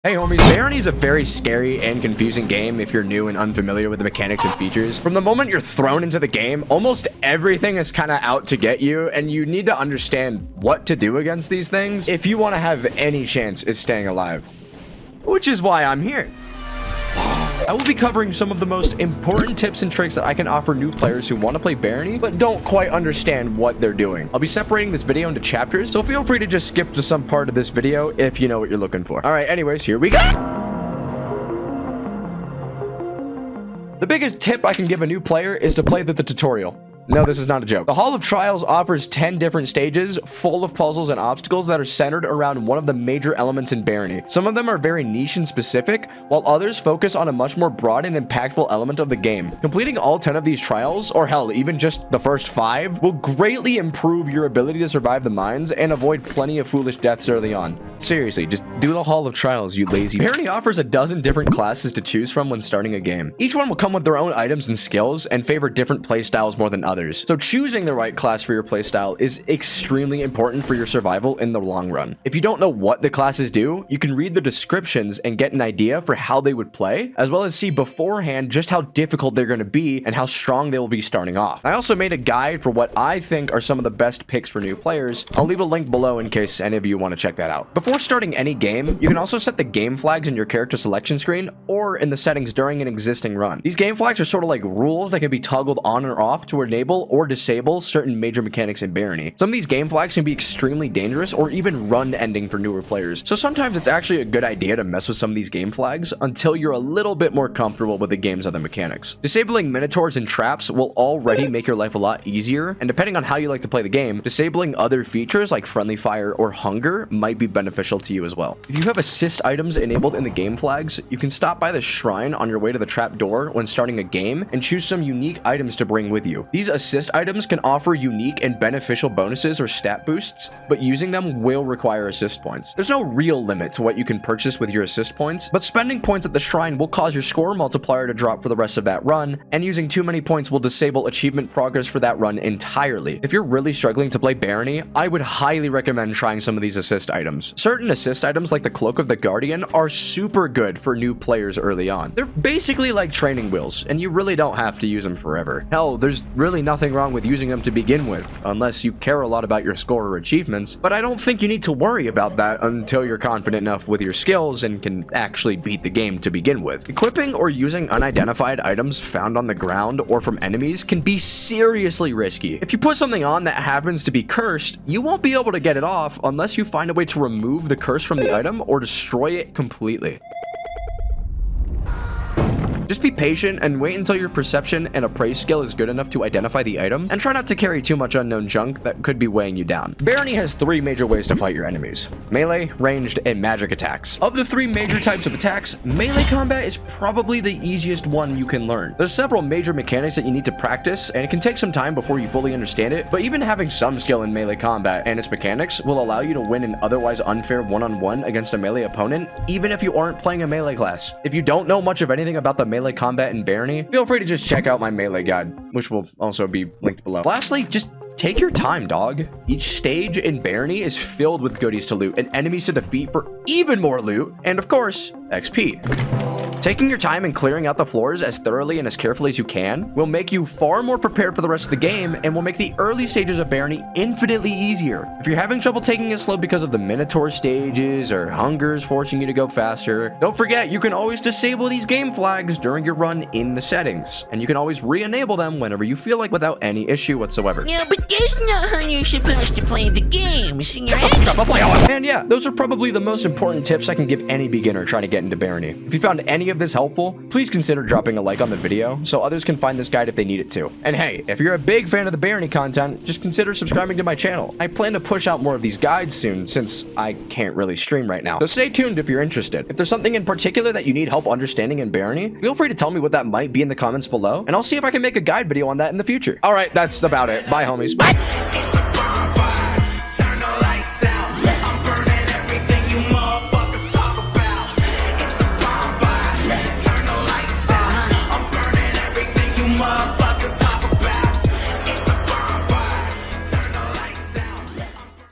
Hey homies, Barony is a very scary and confusing game if you're new and unfamiliar with the mechanics and features. From the moment you're thrown into the game, almost everything is kind of out to get you, and you need to understand what to do against these things if you want to have any chance at staying alive. Which is why I'm here. I will be covering some of the most important tips and tricks that I can offer new players who want to play Barony but don't quite understand what they're doing. I'll be separating this video into chapters, so feel free to just skip to some part of this video if you know what you're looking for. Alright, anyways, here we go! The biggest tip I can give a new player is to play the tutorial. No, this is not a joke. The Hall of Trials offers 10 different stages full of puzzles and obstacles that are centered around one of the major elements in Barony. Some of them are very niche and specific, while others focus on a much more broad and impactful element of the game. Completing all 10 of these trials, or hell, even just the first 5, will greatly improve your ability to survive the mines and avoid plenty of foolish deaths early on. Seriously, just do the Hall of Trials, you lazy. Barony offers a dozen different classes to choose from when starting a game. Each one will come with their own items and skills and favor different playstyles more than others. So choosing the right class for your playstyle is extremely important for your survival in the long run. If you don't know what the classes do, you can read the descriptions and get an idea for how they would play, as well as see beforehand just how difficult they're going to be and how strong they will be starting off. I also made a guide for what I think are some of the best picks for new players. I'll leave a link below in case any of you want to check that out. Before starting any game, you can also set the game flags in your character selection screen or in the settings during an existing run. These game flags are sort of like rules that can be toggled on or off to enable or disable certain major mechanics in Barony. Some of these game flags can be extremely dangerous or even run ending for newer players. So sometimes it's actually a good idea to mess with some of these game flags until you're a little bit more comfortable with the game's other mechanics. Disabling minotaurs and traps will already make your life a lot easier, and depending on how you like to play the game, disabling other features like friendly fire or hunger might be beneficial to you as well. If you have assist items enabled in the game flags, you can stop by the shrine on your way to the trap door when starting a game and choose some unique items to bring with you. These assist items can offer unique and beneficial bonuses or stat boosts, but using them will require assist points. There's no real limit to what you can purchase with your assist points, but spending points at the shrine will cause your score multiplier to drop for the rest of that run, and using too many points will disable achievement progress for that run entirely. If you're really struggling to play Barony, I would highly recommend trying some of these assist items. Certain assist items like the Cloak of the Guardian are super good for new players early on. They're basically like training wheels, and you really don't have to use them forever. Hell, there's really nothing wrong with using them to begin with, unless you care a lot about your score or achievements, but I don't think you need to worry about that until you're confident enough with your skills and can actually beat the game to begin with. Equipping or using unidentified items found on the ground or from enemies can be seriously risky. If you put something on that happens to be cursed, you won't be able to get it off unless you find a way to remove the curse from the item or destroy it completely. Just be patient and wait until your perception and appraise skill is good enough to identify the item, and try not to carry too much unknown junk that could be weighing you down. Barony has 3 major ways to fight your enemies: melee, ranged, and magic attacks. Of the 3 major types of attacks, melee combat is probably the easiest one you can learn. There's several major mechanics that you need to practice, and it can take some time before you fully understand it, but even having some skill in melee combat and its mechanics will allow you to win an otherwise unfair one-on-one against a melee opponent, even if you aren't playing a melee class. If you don't know much of anything about the melee combat in Barony, feel free to just check out my melee guide, which will also be linked below. Lastly, just take your time, dog. Each stage in Barony is filled with goodies to loot and enemies to defeat for even more loot, and of course, XP. Taking your time and clearing out the floors as thoroughly and as carefully as you can will make you far more prepared for the rest of the game and will make the early stages of Barony infinitely easier. If you're having trouble taking it slow because of the Minotaur stages or hungers forcing you to go faster, don't forget you can always disable these game flags during your run in the settings, and you can always re-enable them whenever you feel like without any issue whatsoever. Yeah, but that's not how you're supposed to play the game. And yeah, those are probably the most important tips I can give any beginner trying to get into Barony. If you found any of this helpful, please consider dropping a like on the video so others can find this guide if they need it too. And hey, if you're a big fan of the Barony content, just consider subscribing to my channel. I plan to push out more of these guides soon since I can't really stream right now. So stay tuned if you're interested. If there's something in particular that you need help understanding in Barony, feel free to tell me what that might be in the comments below, and I'll see if I can make a guide video on that in the future. Alright, that's about it. Bye, homies. Bye!